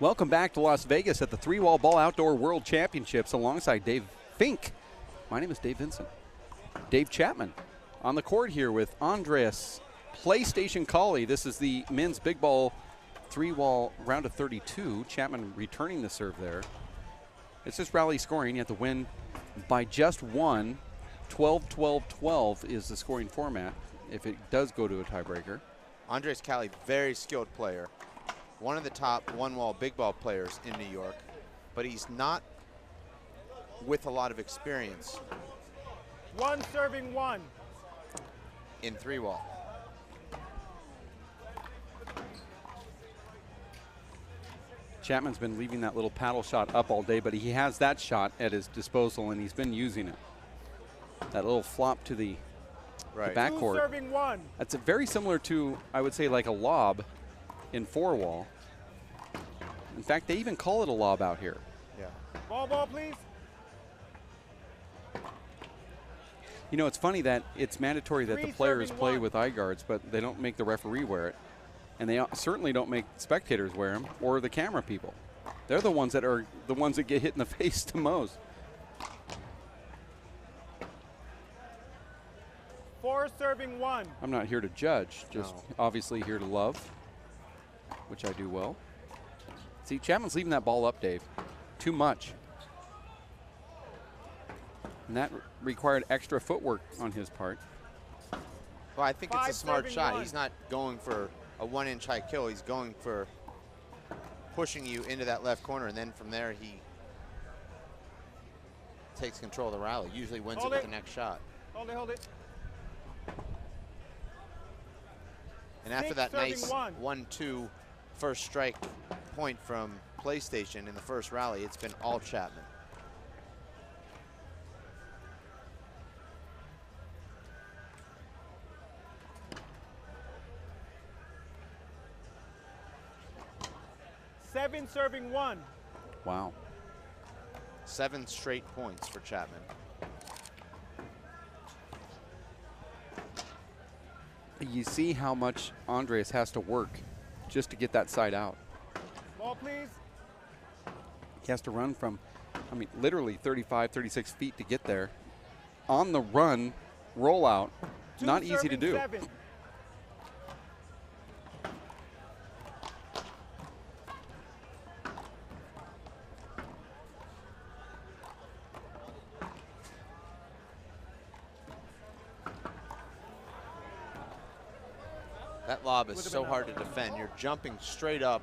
Welcome back to Las Vegas at the Three-Wall Ball Outdoor World Championships alongside Dave Fink. My name is Dave Vincent. Dave Chapman on the court here with Andreas PlayStation Calle. This is the men's big ball three-wall round of 32. Chapman returning the serve there. It's just rally scoring. You have to win by just one. 12-12-12 is the scoring format if it does go to a tiebreaker. Andreas Calle, very skilled player. One of the top one-wall big ball players in New York, but he's not with a lot of experience. One serving one. In three-wall. Chapman's been leaving that little paddle shot up all day, but he has that shot at his disposal, and he's been using it. That little flop to the, the backcourt. Serving one. That's very similar to, I would say, like a lob in four-wall. In fact, they even call it a lob out here. Yeah. Ball, please. You know, it's funny that it's mandatory that the players play with eye guards, but they don't make the referee wear it. And they certainly don't make spectators wear them or the camera people. They're the ones that are the ones that get hit in the face the most. 4 serving one. I'm not here to judge, just obviously here to love, which I do well. See, Chapman's leaving that ball up, Dave. Too much. And that required extra footwork on his part. Well, I think it's a smart shot. He's not going for a 1-inch high kill. He's going for pushing you into that left corner, and then from there he takes control of the rally. Usually wins it with the next shot. Hold it. And after that nice 1-2 first strike point from PlayStation in the first rally, it's been all Chapman. Seven serving one. Wow. 7 straight points for Chapman. You see how much Andreas has to work just to get that side out. Ball, please. He has to run from, I mean, literally 35, 36 feet to get there. On the run, rollout, not easy to do. 7. That lob is so hard to defend. You're jumping straight up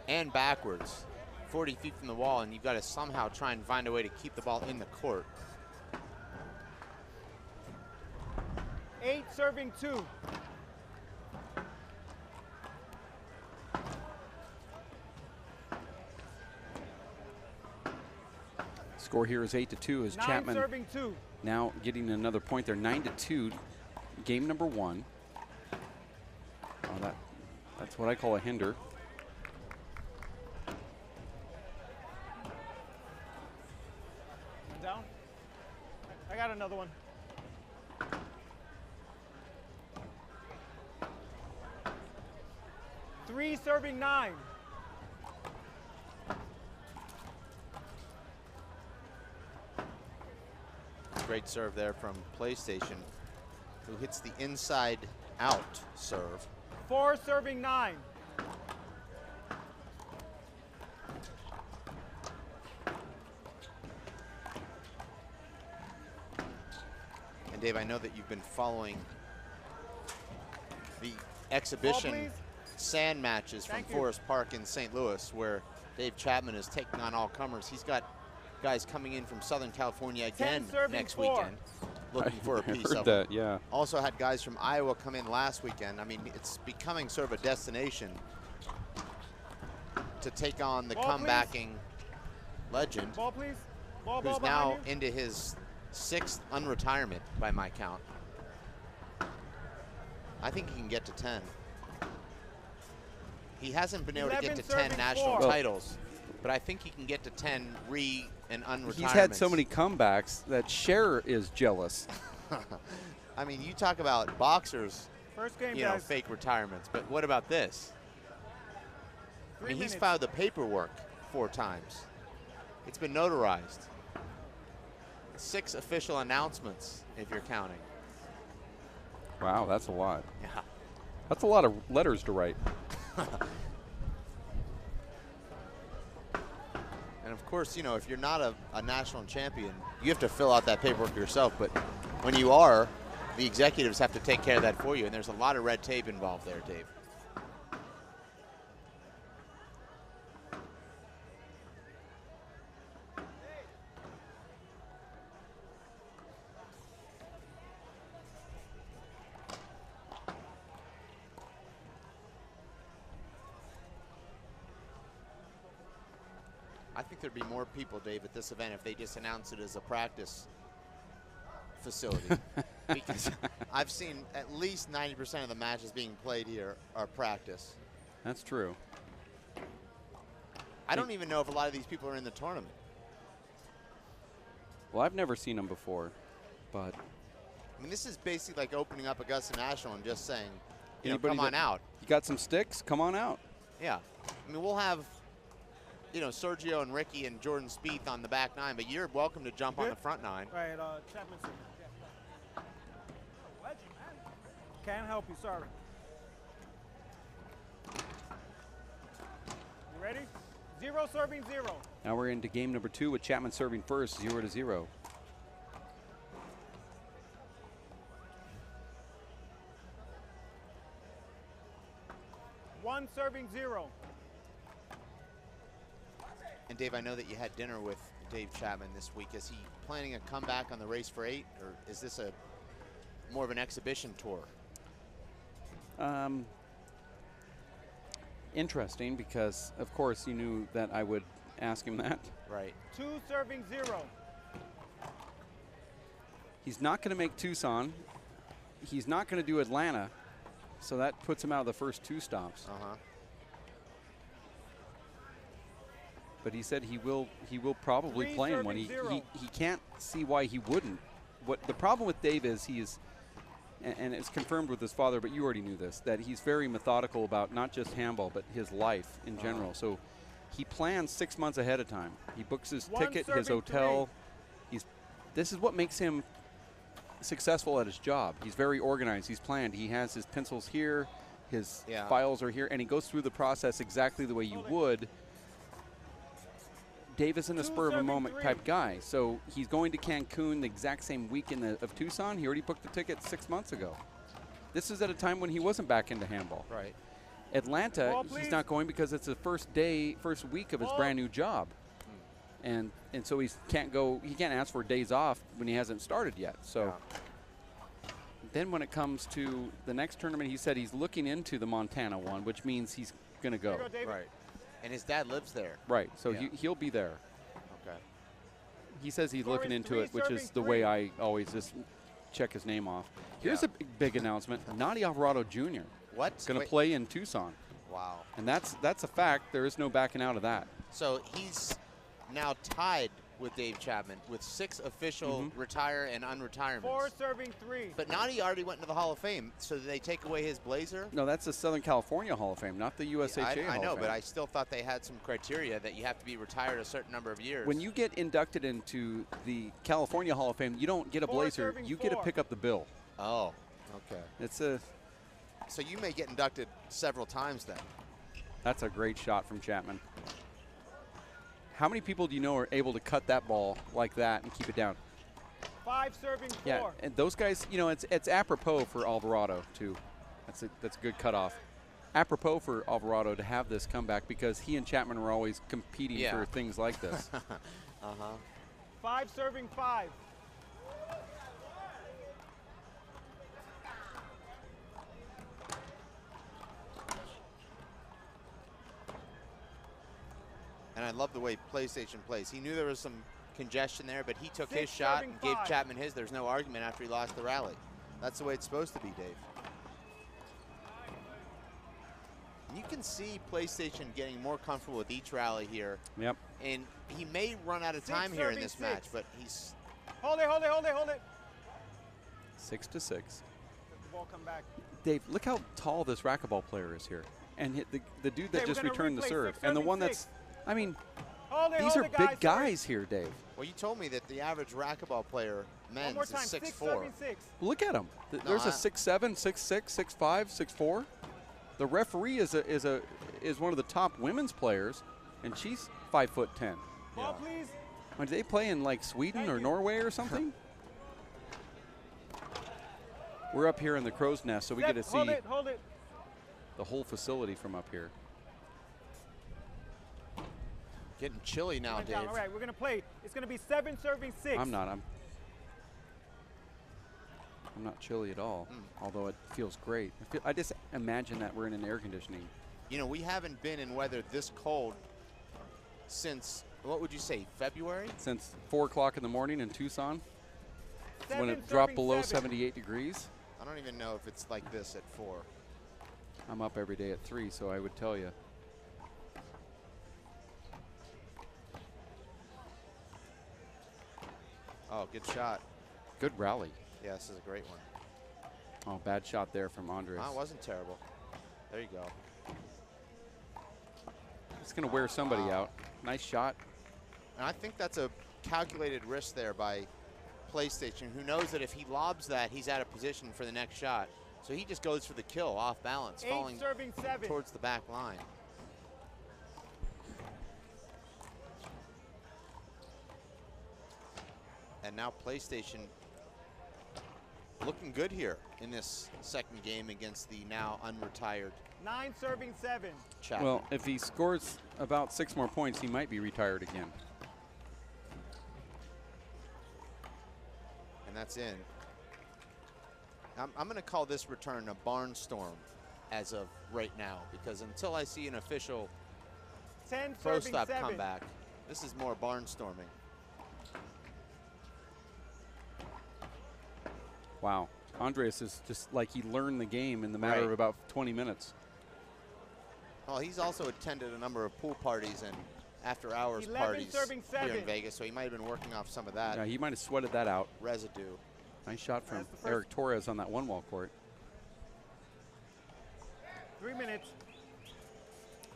and backwards 40 feet from the wall, and you've got to somehow try and find a way to keep the ball in the court. 8 serving 2. Score here is 8-2 as 9 Chapman serving 2. now getting another point there. 9-2, game number 1. Oh, that's what I call a hinder. Down. I got another one. Three serving 9. Great serve there from PlayStation, who hits the inside out serve. 4 serving 9. And Dave, I know that you've been following the exhibition sand matches from Forest Park in St. Louis, where Dave Chapman is taking on all comers. He's got guys coming in from Southern California again next weekend, looking for a piece of that, them. yeah. Also had guys from Iowa come in last weekend. I mean, it's becoming sort of a destination to take on the comebacking legend, Ball, please. who's now into his 6th unretirement by my count. I think he can get to 10. He hasn't been able to get to 10 national titles, but I think he can get to 10 and unretirements. He's had so many comebacks that Cher is jealous. I mean, you talk about boxers, First game, fake retirements, but what about this? I mean, he's filed the paperwork 4 times. It's been notarized. 6 official announcements, if you're counting. Wow, that's a lot. Yeah. That's a lot of letters to write. And of course, you know, if you're not a national champion, you have to fill out that paperwork yourself. But when you are, the executives have to take care of that for you. And there's a lot of red tape involved there, Dave. I think there'd be more people, Dave, at this event if they just announced it as a practice facility. Because I've seen at least 90% of the matches being played here are practice. That's true. I don't even know if a lot of these people are in the tournament. Well, I've never seen them before, but I mean, this is basically like opening up Augusta National and just saying, you know, anybody come on out. You got some sticks? Come on out. Yeah. I mean, we'll have, you know, Sergio and Ricky and Jordan Spieth on the back 9, but you're welcome to jump on the front 9. Right, Chapman. Can't help you, sorry. You ready? 0 serving 0. Now we're into game number 2 with Chapman serving first, 0-0. One serving 0. And Dave, I know that you had dinner with Dave Chapman this week. Is he planning a comeback on the race for 8, or is this a more of an exhibition tour? Interesting, because of course you knew that I would ask him that. Right. 2 serving 0. He's not going to make Tucson. He's not going to do Atlanta, so that puts him out of the first 2 stops. But he said he will probably play him when he can't see why he wouldn't. What the problem with Dave is, he is, and it's confirmed with his father, but you already knew this, that he's very methodical about not just handball, but his life in general. So he plans 6 months ahead of time. He books his ticket, his hotel. This is what makes him successful at his job. He's very organized. He's planned. He has his pencils here, his files are here, and he goes through the process exactly the way you would. Dave isn't a spur of a moment type guy, so he's going to Cancun the exact same weekend of Tucson. He already booked the ticket 6 months ago. This is at a time when he wasn't back into handball. Right. Atlanta, he's not going because it's the first week of his brand new job, and so he can't go. He can't ask for days off when he hasn't started yet. So then when it comes to the next tournament, he said he's looking into the Montana one, which means he's going to go. Right. And his dad lives there. Right, so he'll be there. Okay. He says he's looking into it, which is the way I always just check his name off. Here's a big announcement. Nadi Alvarado Jr. What? Going to play in Tucson. Wow. And that's a fact. There is no backing out of that. So he's now tied with Dave Chapman with 6 official retire and unretirements. 4 serving 3. But Nadi already went into the Hall of Fame, so did they take away his blazer? No, that's the Southern California Hall of Fame, not the USHA Hall of Fame. I know, but I still thought they had some criteria that you have to be retired a certain number of years. When you get inducted into the California Hall of Fame, you don't get a blazer. You get to pick up the bill. Oh, okay. It's a. So you may get inducted several times then. That's a great shot from Chapman. How many people do you know are able to cut that ball like that and keep it down? 5 serving 4. Yeah, and those guys, you know, it's apropos for Alvarado too. That's a good cutoff. Apropos for Alvarado to have this comeback because he and Chapman were always competing for things like this. 5 serving 5. And I love the way PlayStation plays. He knew there was some congestion there, but he took his shot and gave Chapman his. There's no argument after he lost the rally. That's the way it's supposed to be, Dave. And you can see PlayStation getting more comfortable with each rally here. Yep. And he may run out of time here in this match, but he's... Hold it. 6-6. Let the ball come back. Dave, look how tall this racquetball player is here. and hit the dude that Okay, just we're gonna returned the replay. serve, Six and the serving one six. that's, I mean, Hold it, these hold are it, big sorry. guys here, Dave. Well, you told me that the average racquetball player, One men's, more is time. 6'4". Serving six. Look at them. No, There's a 6'7", 6'6", 6'5", 6'4". The referee is one of the top women's players, and she's 5'10". Ball, please. Do they play in like Sweden Thank or you. Norway or something? We're up here in the crow's nest, so we get to see Hold it. the whole facility from up here. Getting chilly now, Went Dave. down. All right, we're going to play. It's going to be 7 serving 6. I'm not chilly at all, although it feels great. I just imagine that we're in an air conditioning. You know, we haven't been in weather this cold since, what would you say, February? Since 4 o'clock in the morning in Tucson, when 7 it dropped serving below 7. 78 degrees. I don't even know if it's like this at 4. I'm up every day at 3, so I would tell you. Oh, good shot. Good rally. Yeah, this is a great one. Oh, bad shot there from Andres. Oh, it wasn't terrible. There you go. It's going to wear somebody out. Nice shot. And I think that's a calculated risk there by PlayStation, who knows that if he lobs that, he's out of position for the next shot. So he just goes for the kill off balance, 8 falling serving 7. towards the back line. And now PlayStation looking good here in this second game against the now unretired 9 serving 7. Chapman. Well, if he scores about 6 more points, he might be retired again. And that's in. I'm going to call this return a barnstorm as of right now, because until I see an official 10 pro serving stop 7. comeback, this is more barnstorming. Wow. Andres is just like he learned the game in the matter of about 20 minutes. Well, he's also attended a number of pool parties and after-hours 11 parties serving here 7. in Vegas, so he might have been working off some of that Yeah, he might have sweated that out. residue. Nice shot from That's the first. Eric Torres on that one-wall court. 3 minutes.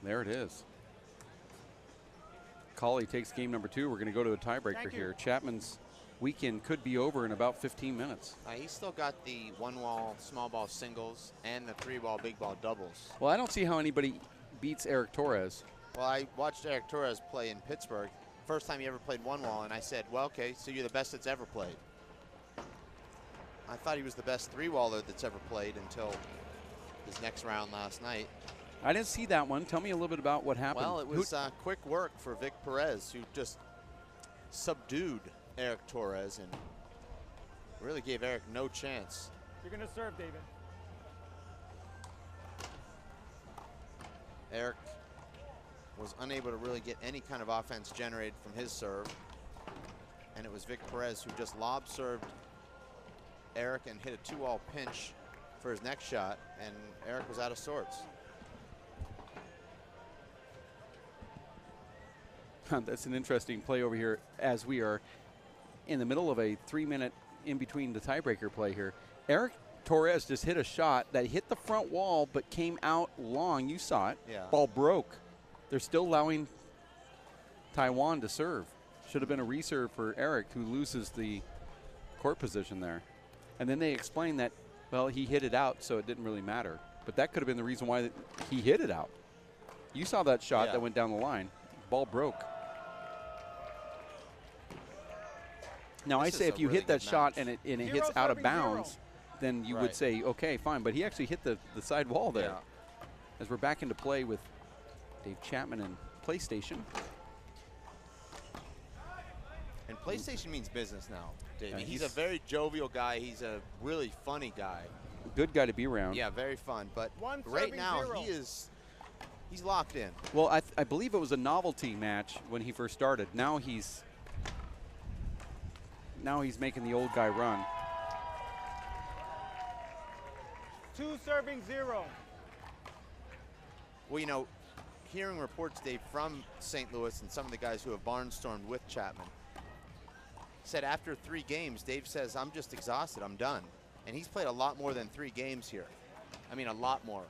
There it is. Calle takes game number 2. We're going to go to a tiebreaker Thank you. here. Chapman's weekend could be over in about 15 minutes. He's still got the one-wall small ball singles and the three-wall big ball doubles. Well, I don't see how anybody beats Eric Torres. Well, I watched Eric Torres play in Pittsburgh. First time he ever played one wall, and I said, well, okay, so you're the best that's ever played. I thought he was the best three-waller that's ever played until his next round last night. I didn't see that one. Tell me a little bit about what happened. Well, it was quick work for Vic Perez, who just subdued Eric Torres and really gave Eric no chance. You're going to serve, David. Eric was unable to really get any kind of offense generated from his serve. And it was Vic Perez who just lob served Eric and hit a 2-all pinch for his next shot, and Eric was out of sorts. That's an interesting play over here as we are in the middle of a 3-minute in between the tiebreaker play here. Eric Torres just hit a shot that hit the front wall but came out long. You saw it. Yeah. Ball broke. They're still allowing Taiwan to serve. Should have been a reserve for Eric, who loses the court position there. And then they explained that, well, he hit it out, so it didn't really matter. But that could have been the reason why he hit it out. You saw that shot that went down the line. Ball broke. Now, I say if you hit that shot and it hits out of bounds, then you would say, okay, fine. But he actually hit the side wall there. As we're back into play with Dave Chapman and PlayStation. And PlayStation means business now, Dave. Yeah, he's a very jovial guy. He's a really funny guy. Good guy to be around. Yeah, very fun. But One right serving now, 0. he's locked in. Well, I believe it was a novelty match when he first started. Now he's making the old guy run. 2 serving 0. Well, you know, hearing reports, Dave, from St. Louis and some of the guys who have barnstormed with Chapman, said after 3 games, Dave says, I'm just exhausted, I'm done. And he's played a lot more than 3 games here. I mean, a lot more.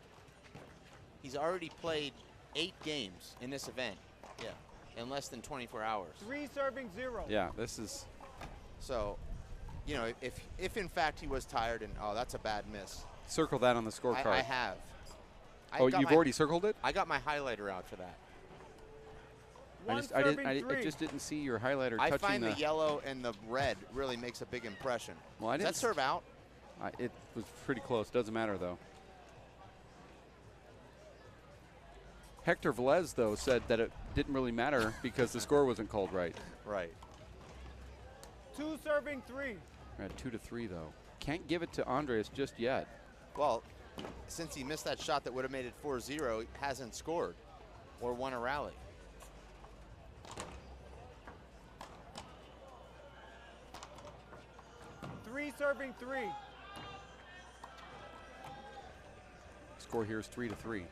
He's already played 8 games in this event. Yeah, in less than 24 hours. 3 serving 0. Yeah, this is. So, you know, if in fact he was tired and, oh, that's a bad miss. Circle that on the scorecard. I have. Oh, you've already circled it? I got my highlighter out for that. I just didn't see your highlighter touching I find the yellow and the red really makes a big impression. Well, Does that serve out? It was pretty close. Doesn't matter, though. Hector Velez, though, said that it didn't really matter because the score wasn't called right. Right. 2 serving 3. We're at 2-3, though. Can't give it to Andres just yet. Well, since he missed that shot that would have made it 4-0, he hasn't scored or won a rally. Three serving 3. Score here is 3-3.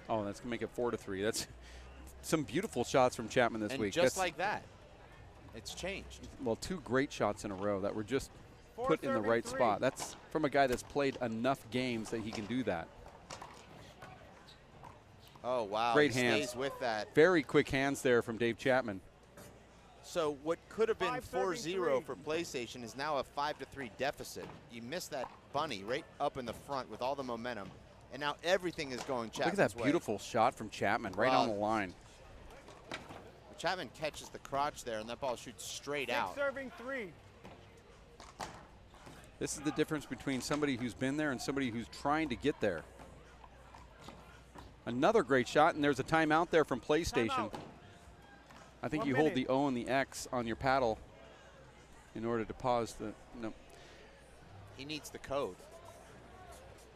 Oh, that's gonna make it 4-3. That's some beautiful shots from Chapman this week. Just like that, it's changed. Well, 2 great shots in a row that were just put in the right spot. That's from a guy that's played enough games that he can do that. Oh, wow. Great he hands. Stays with that. Very quick hands there from Dave Chapman. So what could have been 4-0 for PlayStation is now a 5-3 deficit. You missed that bunny right up in the front with all the momentum, and now everything is going Chapman's Look at that way. beautiful shot from Chapman right on the line. Chapman catches the crotch there, and that ball shoots straight 6 out. serving 3. This is the difference between somebody who's been there and somebody who's trying to get there. Another great shot, and there's a timeout there from PlayStation. Timeout. I think 1 you hold minute. the O and the X on your paddle in order to pause the. No. He needs the code.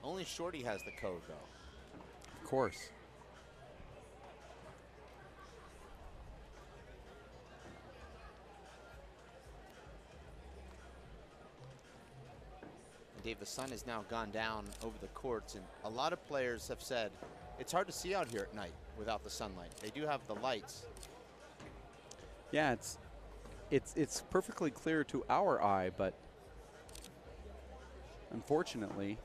Only Shorty has the code, though. Of course. Dave, the sun has now gone down over the courts, and a lot of players have said it's hard to see out here at night without the sunlight. They do have the lights. Yeah, it's perfectly clear to our eye, but unfortunately,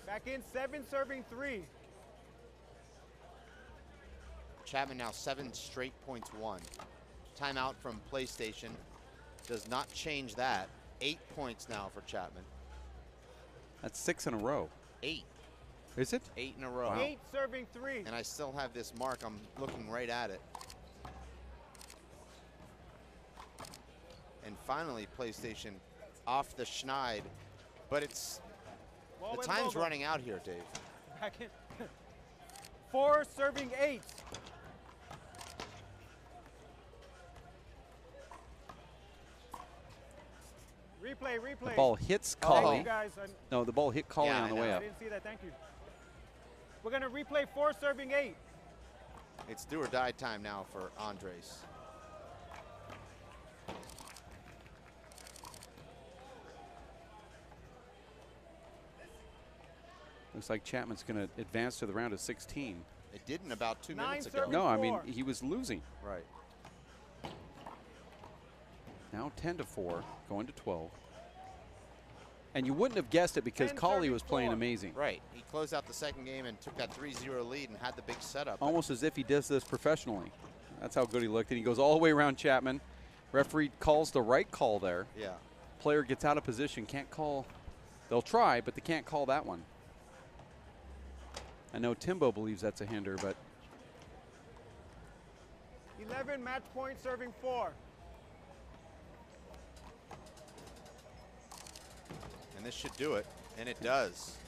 Back in 7 serving 3. Chapman now 7 straight points won. Timeout from PlayStation does not change that. 8 points now for Chapman. that's 6 in a row. 8. Is it? 8 in a row. Wow. 8 serving 3. And I still have this mark. I'm looking right at it. And finally, PlayStation off the schneid. But it's Ball the with time's logo. running out here, Dave. Back in. 4 serving 8. Replay. The ball hits Thank Calle. you guys. No, the ball hit Calle Yeah, on the I way know. I up. didn't see that. Thank you. We're going to replay 4 serving 8. It's do or die time now for Andres. Looks like Chapman's going to advance to the round of 16. It didn't about 2 9 minutes ago. serving No, I mean, 4. he was losing. Right. Now 10-4, going to 12. And you wouldn't have guessed it because 10 Calle was playing 34. amazing. Right. He closed out the second game and took that 3-0 lead and had the big setup. Almost as if he does this professionally. That's how good he looked. And he goes all the way around Chapman. Referee calls the right call there. Yeah. Player gets out of position, can't call. They'll try, but they can't call that one. I know Timbo believes that's a hinder, but 11 match point serving 4. And this should do it. And it does.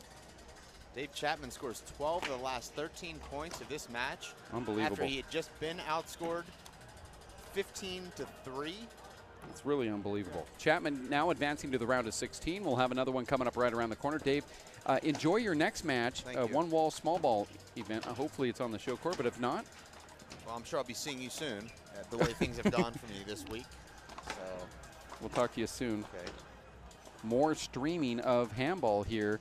Dave Chapman scores 12 of the last 13 points of this match. Unbelievable. After he had just been outscored 15-3. it's really unbelievable. Chapman now advancing to the round of 16. We'll have another one coming up right around the corner. Dave, enjoy your next match, Thank you. one wall small ball event. Hopefully it's on the show court, but if not, Well, I'm sure I'll be seeing you soon, the way things have gone for me this week. So, we'll talk to you soon. okay. More streaming of handball here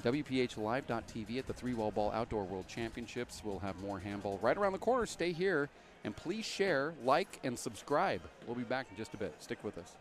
WPHLive.tv at the Three-Wall Ball Outdoor World Championships. We'll have more handball right around the corner. Stay here, and please share, like, and subscribe. We'll be back in just a bit. Stick with us.